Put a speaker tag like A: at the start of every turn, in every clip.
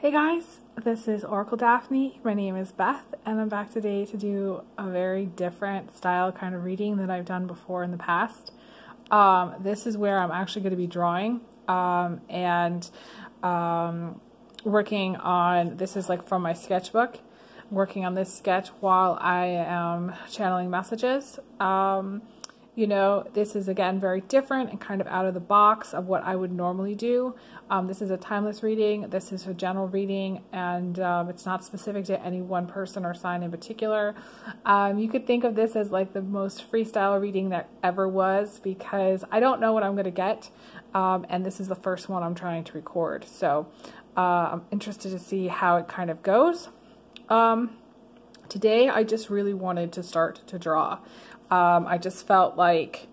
A: Hey guys, this is Oracle Daphne. My name is Beth, and I'm back today to do a very different style kind of reading than I've done before in the past. This is where I'm actually going to be drawing and working on, this is like from my sketchbook, working on this sketch while I am channeling messages. You know, this is again very different and kind of out of the box of what I would normally do. This is a timeless reading. This is a general reading, and it's not specific to any one person or sign in particular. You could think of this as like the most freestyle reading that ever was, because I don't know what I'm going to get, and this is the first one I'm trying to record. So I'm interested to see how it kind of goes. Today I just really wanted to start to draw. I just felt like,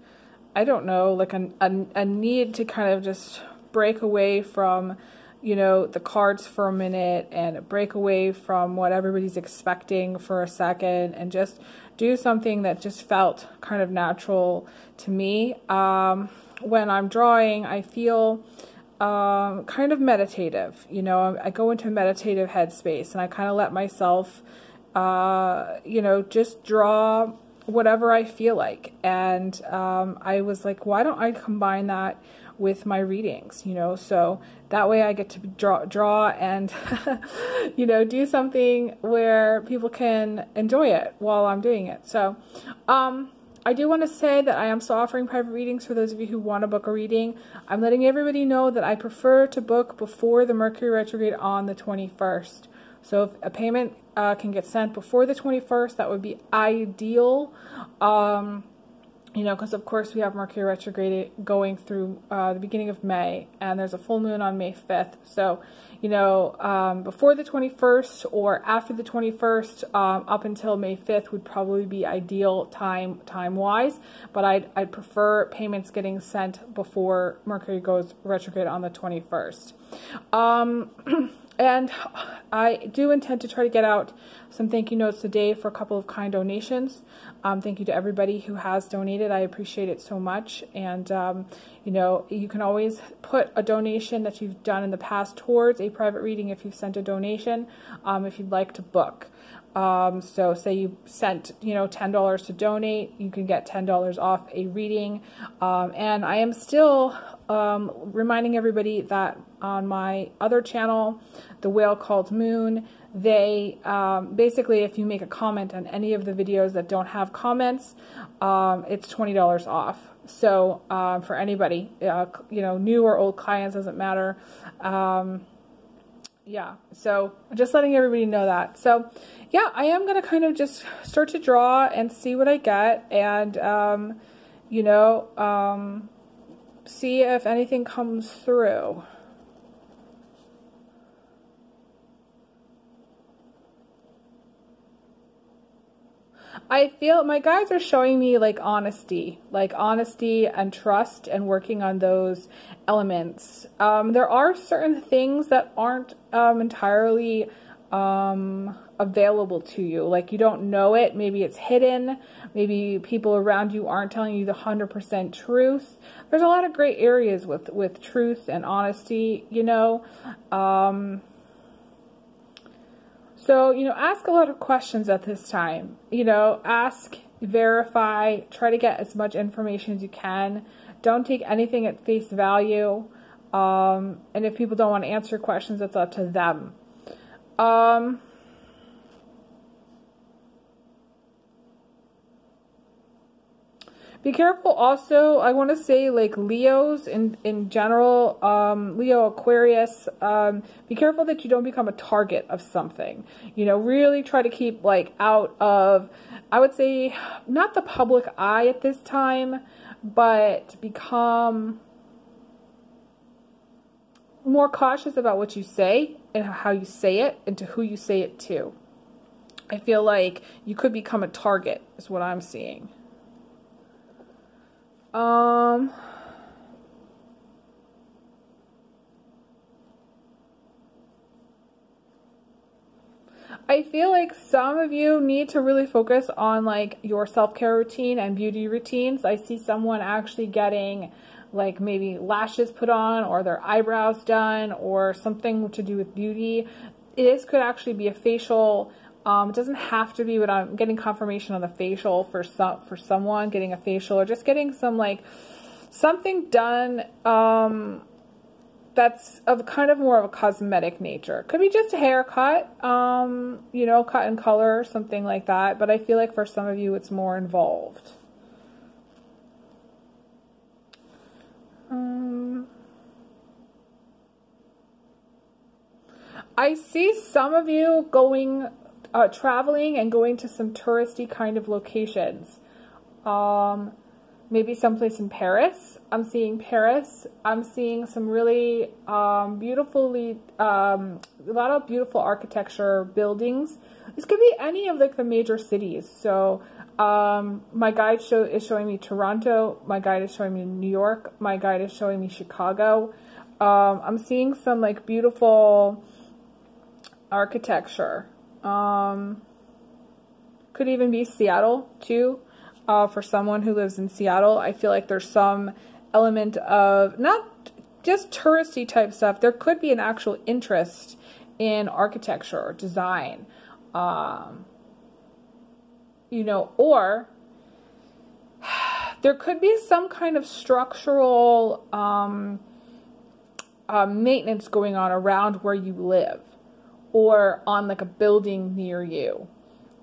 A: I don't know, like a need to kind of just break away from, you know, the cards for a minute and break away from what everybody's expecting for a second and just do something that just felt kind of natural to me. When I'm drawing, I feel kind of meditative. You know, I go into a meditative headspace and I kind of let myself, you know, just draw whatever I feel like. And I was like, why don't I combine that with my readings, you know, so that way I get to draw and you know, do something where people can enjoy it while I'm doing it. So I do want to say that I am still offering private readings for those of you who want to book a reading. I'm letting everybody know that I prefer to book before the Mercury retrograde on the 21st. So if a payment can get sent before the 21st, that would be ideal. You know, because of course we have Mercury retrograde going through the beginning of May, and there's a full moon on May 5th. So, you know, before the 21st or after the 21st, up until May 5th would probably be ideal time-wise. But I'd prefer payments getting sent before Mercury goes retrograde on the 21st. And I do intend to try to get out some thank you notes today for a couple of kind donations. Thank you to everybody who has donated. I appreciate it so much. And, you know, you can always put a donation that you've done in the past towards a private reading if you've sent a donation, if you'd like to book. So say you sent, you know, $10 to donate, you can get $10 off a reading. And I am still reminding everybody that on my other channel, The Whale Called Moon, they basically, if you make a comment on any of the videos that don't have comments, it's $20 off. So for anybody, you know, new or old clients, doesn't matter. Yeah, so just letting everybody know that. So yeah, I am going to kind of just start to draw and see what I get, and you know, see if anything comes through. I feel my guides are showing me like honesty and trust, and working on those elements. There are certain things that aren't entirely available to you. Like, you don't know it. Maybe it's hidden. Maybe people around you aren't telling you the 100% truth. There's a lot of gray areas with truth and honesty, you know. So, you know, ask a lot of questions at this time. You know, ask, verify, try to get as much information as you can. Don't take anything at face value. And if people don't want to answer questions, that's up to them. Be careful also, I want to say, like Leos in general, Leo, Aquarius, be careful that you don't become a target of something. You know, really try to keep like out of, I would say, not the public eye at this time, but become more cautious about what you say and how you say it and to who you say it to. I feel like you could become a target is what I'm seeing. I feel like some of you need to really focus on like your self-care routine and beauty routines. I see someone actually getting like maybe lashes put on or their eyebrows done or something to do with beauty. This could actually be a facial. It doesn't have to be, but I'm getting confirmation on the facial for someone getting a facial or just getting some like something done that's of kind of more of a cosmetic nature. Could be just a haircut, you know, cut and color, something like that. But I feel like for some of you, it's more involved. I see some of you going, traveling and going to some touristy kind of locations. Maybe someplace in Paris. I'm seeing Paris. I'm seeing some really beautifully, a lot of beautiful architecture buildings. This could be any of like the major cities. So my guide is showing me Toronto. My guide is showing me New York. My guide is showing me Chicago. I'm seeing some like beautiful architecture. Could even be Seattle too. For someone who lives in Seattle, I feel like there's some element of not just touristy type stuff. There could be an actual interest in architecture or design, you know, or there could be some kind of structural maintenance going on around where you live or on like a building near you.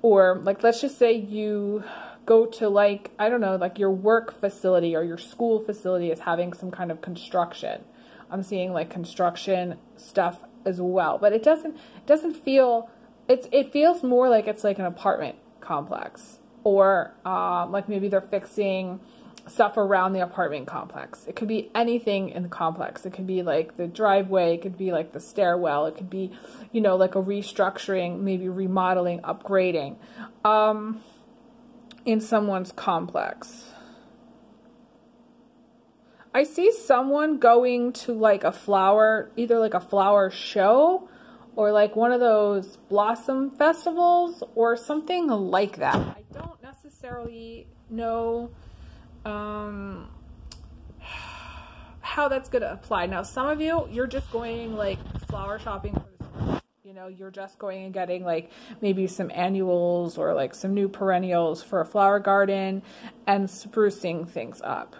A: Or like, let's just say you go to like, I don't know, like your work facility or your school facility is having some kind of construction. I'm seeing like construction stuff as well, but it doesn't feel, it feels more like it's like an apartment complex or like maybe they're fixing stuff around the apartment complex. It could be anything in the complex. It could be like the driveway. It could be like the stairwell. It could be, you know, like a restructuring, maybe remodeling, upgrading. In someone's complex. I see someone going to like a flower, either like a flower show or like one of those blossom festivals or something like that. I don't necessarily know how that's going to apply. Now, some of you, you're just going like flower shopping for the spring. You know, you're just going and getting like maybe some annuals or like some new perennials for a flower garden and sprucing things up.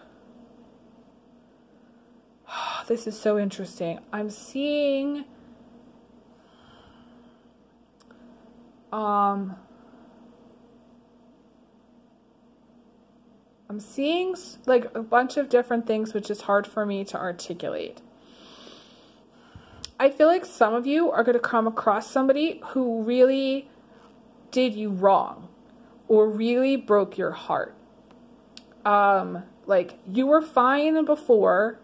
A: This is so interesting. I'm seeing like a bunch of different things, which is hard for me to articulate. I feel like some of you are going to come across somebody who really did you wrong or really broke your heart. Like you were fine before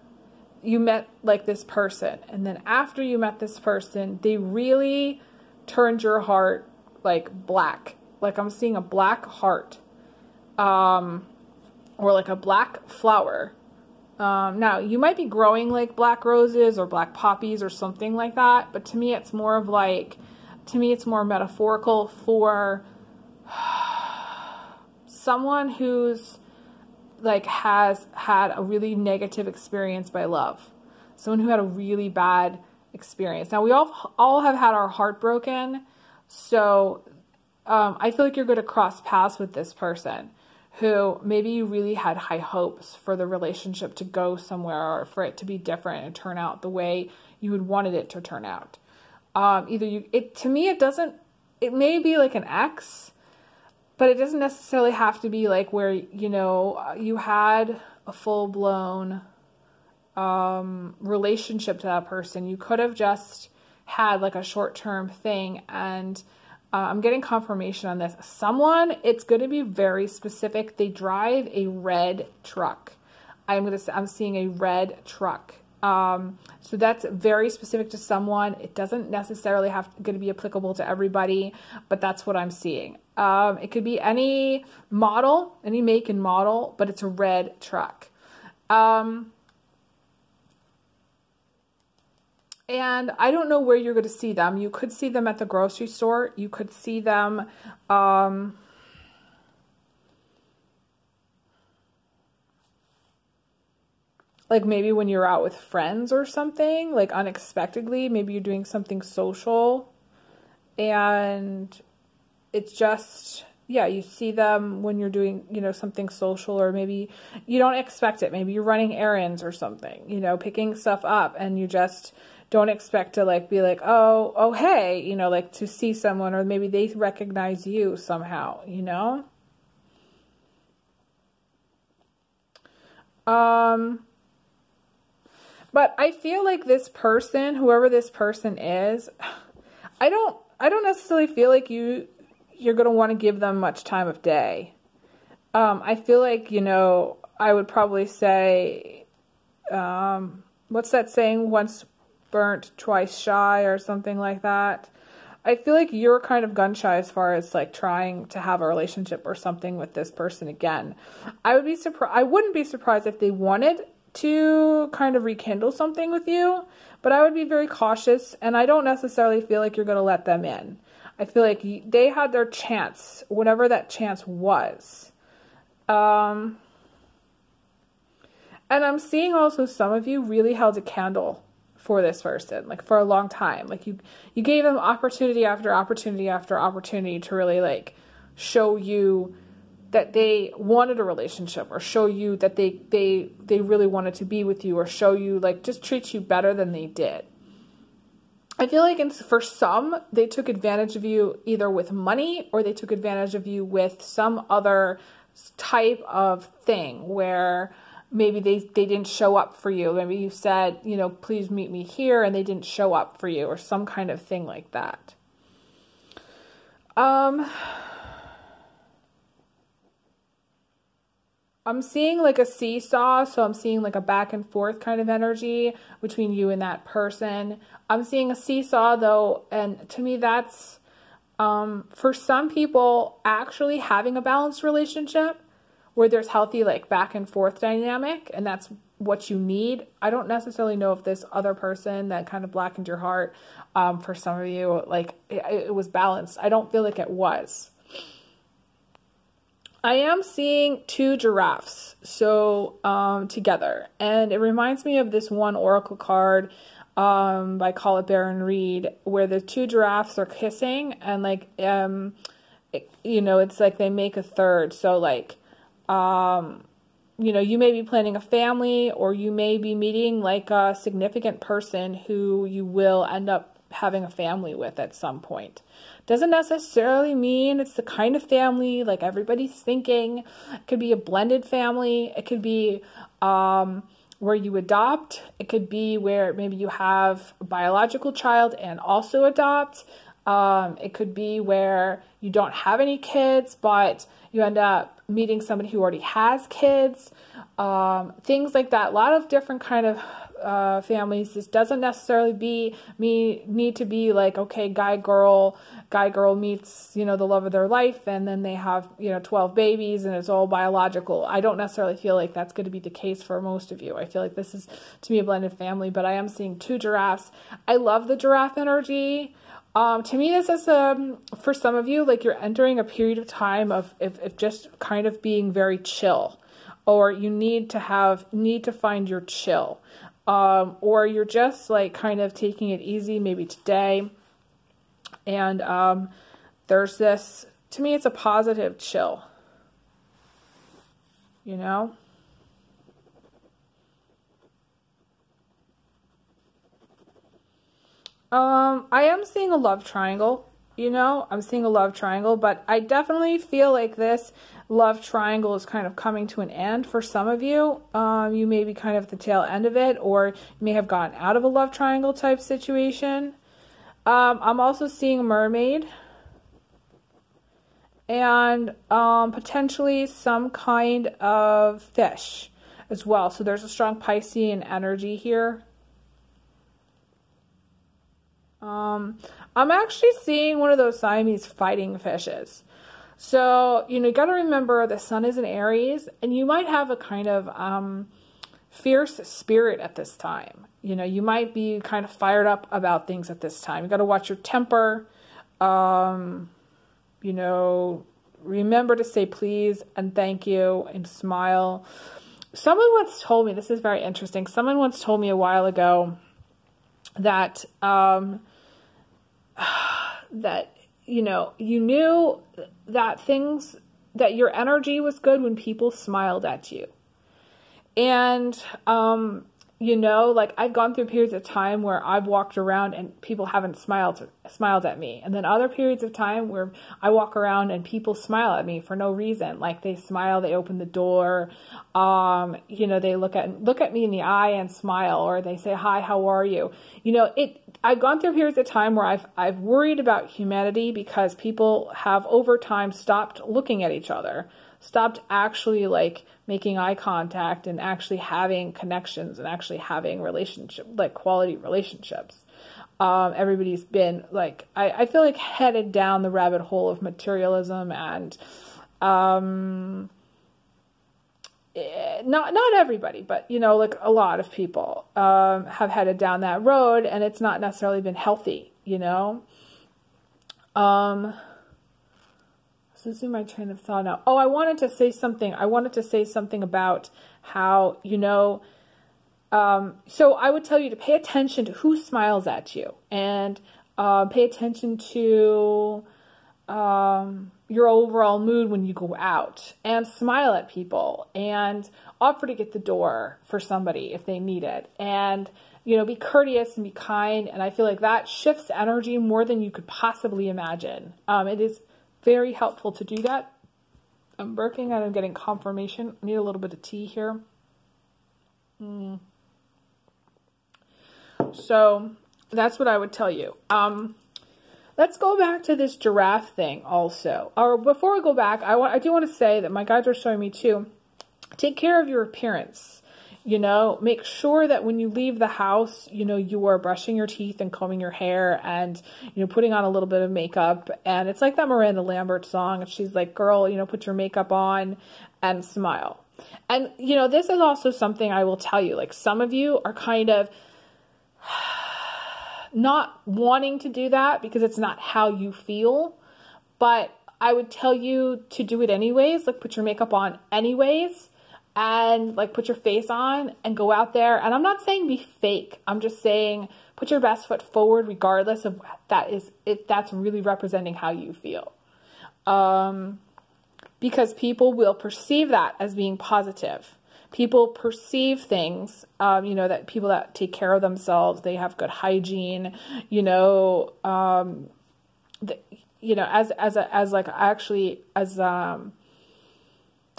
A: you met like this person. And then after you met this person, they really turned your heart like black. Like I'm seeing a black heart, or like a black flower. Now, you might be growing like black roses or black poppies or something like that, but to me it's more of like, to me it's more metaphorical for someone who's like has had a really negative experience by love. Someone who had a really bad experience. Now, we all have had our heart broken, so I feel like you're going to cross paths with this person who maybe you really had high hopes for the relationship to go somewhere or for it to be different and turn out the way you had wanted it to turn out. To me, it may be like an ex, but it doesn't necessarily have to be like where, you know, you had a full-blown relationship to that person. You could have just had like a short-term thing, and I'm getting confirmation on this. Someone, it's going to be very specific. They drive a red truck. I'm seeing a red truck. So that's very specific to someone. It doesn't necessarily going to be applicable to everybody, but that's what I'm seeing. It could be any model, any make and model, but it's a red truck. And I don't know where you're going to see them. You could see them at the grocery store. You could see them, like maybe when you're out with friends or something, like unexpectedly, maybe you're doing something social and it's just, yeah, you see them when you're doing, you know, something social, or maybe you don't expect it. Maybe you're running errands or something, you know, picking stuff up, and you just don't expect to like be like, oh, hey, you know, like to see someone, or maybe they recognize you somehow, you know? But I feel like this person, whoever this person is, I don't necessarily feel like you're going to want to give them much time of day. I feel like, you know, I would probably say, what's that saying? Once burnt, twice shy, or something like that. I feel like you're kind of gun shy as far as like trying to have a relationship or something with this person again. I wouldn't be surprised if they wanted to kind of rekindle something with you, but I would be very cautious, and I don't necessarily feel like you're going to let them in. I feel like they had their chance, whatever that chance was. And I'm seeing also some of you really held a candle for this person, like for a long time. Like you gave them opportunity after opportunity after opportunity to really like show you that they wanted a relationship, or show you that they really wanted to be with you, or show you like just treat you better than they did. I feel like for some, they took advantage of you either with money, or they took advantage of you with some other type of thing where maybe they didn't show up for you. Maybe you said, you know, please meet me here, and they didn't show up for you, or some kind of thing like that. I'm seeing like a seesaw, so I'm seeing like a back and forth kind of energy between you and that person. I'm seeing a seesaw though, and to me that's, for some people, actually having a balanced relationship where there's healthy like back and forth dynamic, and that's what you need. I don't necessarily know if this other person that kind of blackened your heart, for some of you, like it was balanced. I don't feel like it was. I am seeing two giraffes, so together, and it reminds me of this one oracle card by Call It Baron Reed, where the two giraffes are kissing, and like you know, it's like they make a third. So like you know, you may be planning a family, or you may be meeting like a significant person who you will end up having a family with at some point. Doesn't necessarily mean it's the kind of family like everybody's thinking. It could be a blended family. It could be where you adopt. It could be where maybe you have a biological child and also adopt. It could be where you don't have any kids, but you end up meeting somebody who already has kids. Things like that. A lot of different kind of families. This doesn't necessarily need to be like, okay, guy girl meets, you know, the love of their life, and then they have, you know, 12 babies and it's all biological. I don't necessarily feel like that's going to be the case for most of you. I feel like this is, to me, a blended family, but I am seeing two giraffes. I love the giraffe energy. To me, this is, for some of you, like you're entering a period of time of just kind of being very chill, or you need to find your chill. Or you're just like kind of taking it easy maybe today. And there's this, to me, it's a positive chill, you know? I am seeing a love triangle, you know? I'm seeing a love triangle, but I definitely feel like this love triangle is kind of coming to an end for some of you. You may be kind of at the tail end of it, or you may have gotten out of a love triangle type situation. I'm also seeing a mermaid, and potentially some kind of fish as well. So there's a strong Piscean energy here. I'm actually seeing one of those Siamese fighting fishes. So, you know, you got to remember the sun is in Aries, and you might have a kind of fierce spirit at this time. You know, you might be kind of fired up about things at this time. You got to watch your temper. You know, remember to say please and thank you and smile. Someone once told me, this is very interesting. Someone once told me a while ago that, that, you know, you knew that that your energy was good when people smiled at you. And, you know, like I've gone through periods of time where I've walked around and people haven't smiled at me. And then other periods of time where I walk around and people smile at me for no reason. Like they smile, they open the door, you know, they look at me in the eye and smile, or they say, hi, how are you? You know, I've gone through periods of time where I've worried about humanity because people have over time stopped looking at each other, stopped actually like making eye contact and actually having connections and actually having quality relationships. Everybody's been like, I feel like headed down the rabbit hole of materialism, and not everybody, but you know, like a lot of people have headed down that road, and it's not necessarily been healthy, you know. This is my train of thought now. Oh, I wanted to say something about how, you know, so I would tell you to pay attention to who smiles at you, and pay attention to your overall mood when you go out, and smile at people, and offer to get the door for somebody if they need it, and, you know, be courteous and be kind. And I feel like that shifts energy more than you could possibly imagine. It is very helpful to do that. I'm working and I'm getting confirmation. I need a little bit of tea here. So that's what I would tell you. Let's go back to this giraffe thing also. Or before we go back, I do want to say that my guides are showing me too, take care of your appearance. You know, make sure that when you leave the house, you know, you are brushing your teeth and combing your hair and, you know, putting on a little bit of makeup. And it's like that Miranda Lambert song. She's like, girl, you know, put your makeup on and smile. And, you know, this is also something I will tell you, like some of you are kind of not wanting to do that because it's not how you feel, but I would tell you to do it anyways. Like put your makeup on anyways. And like put your face on and go out there. And I'm not saying be fake. I'm just saying put your best foot forward regardless of if that's really representing how you feel. Because people will perceive that as being positive. People perceive things, you know, that people that take care of themselves, they have good hygiene, you know, you know,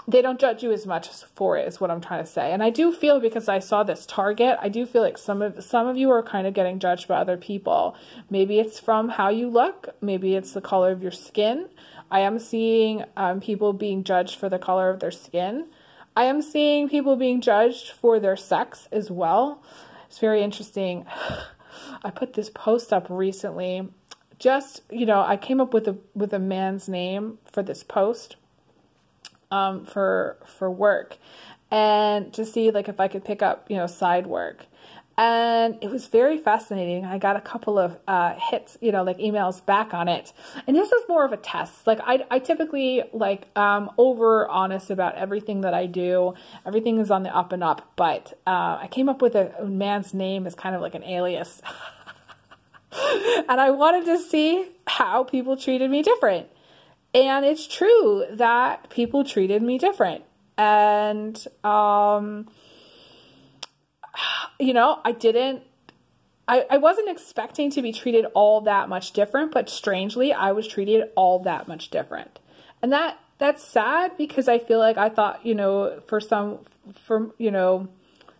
A: they don't judge you as much for it, is what I'm trying to say. And I do feel, because I saw this target, I do feel like some of you are kind of getting judged by other people. Maybe it's from how you look. Maybe it's the color of your skin. I am seeing people being judged for the color of their skin. I am seeing people being judged for their sex as well. It's very interesting. I put this post up recently. Just, you know, I came up with a man's name for this post. For work, and to see like if I could pick up, you know, side work. And it was very fascinating. I got a couple of hits, you know, like emails back on it. And this is more of a test. Like I typically like over honest about everything that I do. Everything is on the up and up. But I came up with a man's name as kind of like an alias. And I wanted to see how people treated me different. And it's true that people treated me different. And, you know, I wasn't expecting to be treated all that much different, but strangely, I was treated all that much different. And that's sad, because I feel like I thought, you know, you know,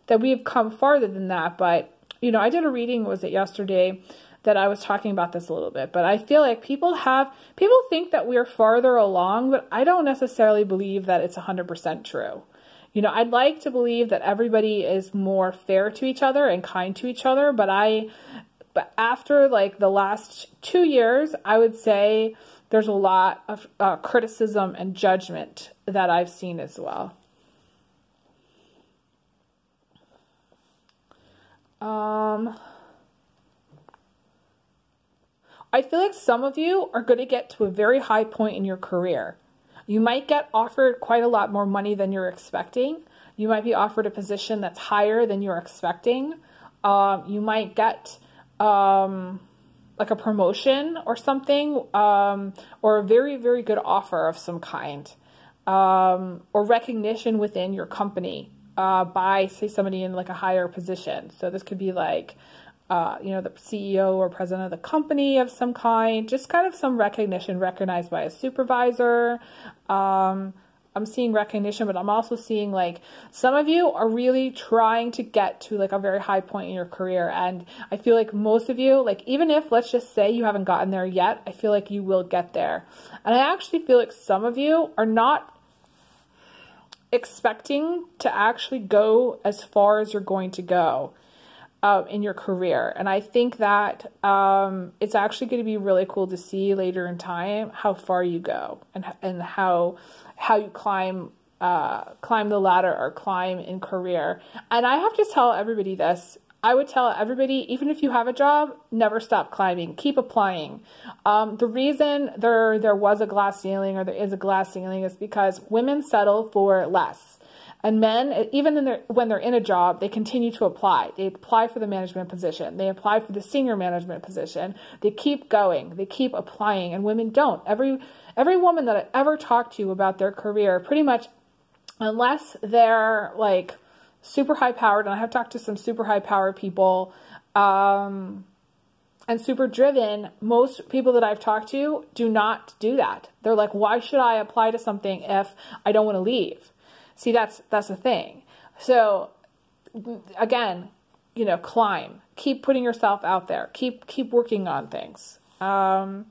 A: that we've come farther than that. But, you know, I did a reading, was it yesterday, that I was talking about this a little bit, but I feel like people think that we're farther along, but I don't necessarily believe that it's 100% true. You know, I'd like to believe that everybody is more fair to each other and kind to each other, but after like the last 2 years, I would say there's a lot of criticism and judgment that I've seen as well. I feel like some of you are going to get to a very high point in your career. You might get offered quite a lot more money than you're expecting. You might be offered a position that's higher than you're expecting. You might get like a promotion or something, or a very, very good offer of some kind, or recognition within your company by, say, somebody in like a higher position. So this could be like, you know, the CEO or president of the company of some kind, just kind of some recognition, recognized by a supervisor. I'm seeing recognition, but I'm also seeing like some of you are really trying to get to like a very high point in your career. And I feel like most of you, like even if, let's just say you haven't gotten there yet, I feel like you will get there. And I actually feel like some of you are not expecting to actually go as far as you're going to go in your career. And I think that it's actually going to be really cool to see later in time how far you go and how you climb the ladder or climb in career. And I have to tell everybody this. I would tell everybody, even if you have a job, never stop climbing. Keep applying. The reason there was a glass ceiling, or there is a glass ceiling, is because women settle for less. And men, even when they're in a job, they continue to apply. They apply for the management position. They apply for the senior management position. They keep going. They keep applying. And women don't. Every woman that I ever talked to about their career, pretty much, unless they're like super high powered, and I have talked to some super high powered people, and super driven, most people that I've talked to do not do that. They're like, why should I apply to something if I don't want to leave? See, that's the thing. So again, you know, climb, keep putting yourself out there, keep working on things. I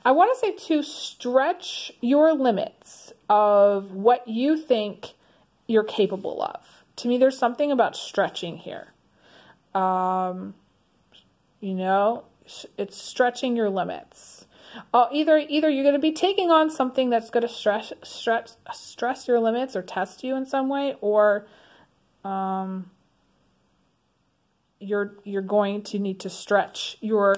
A: want to say to stretch your limits of what you think you're capable of. To me, there's something about stretching here. You know, it's stretching your limits. Either you're going to be taking on something that's going to stress your limits or test you in some way, or you're going to need to stretch your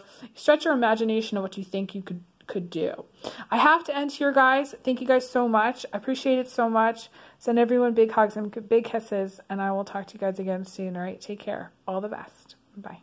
A: imagination of what you think you could do. I have to end here, guys. Thank you guys so much. I appreciate it so much. Send everyone big hugs and big kisses, and I will talk to you guys again soon. All right, take care. All the best. Bye.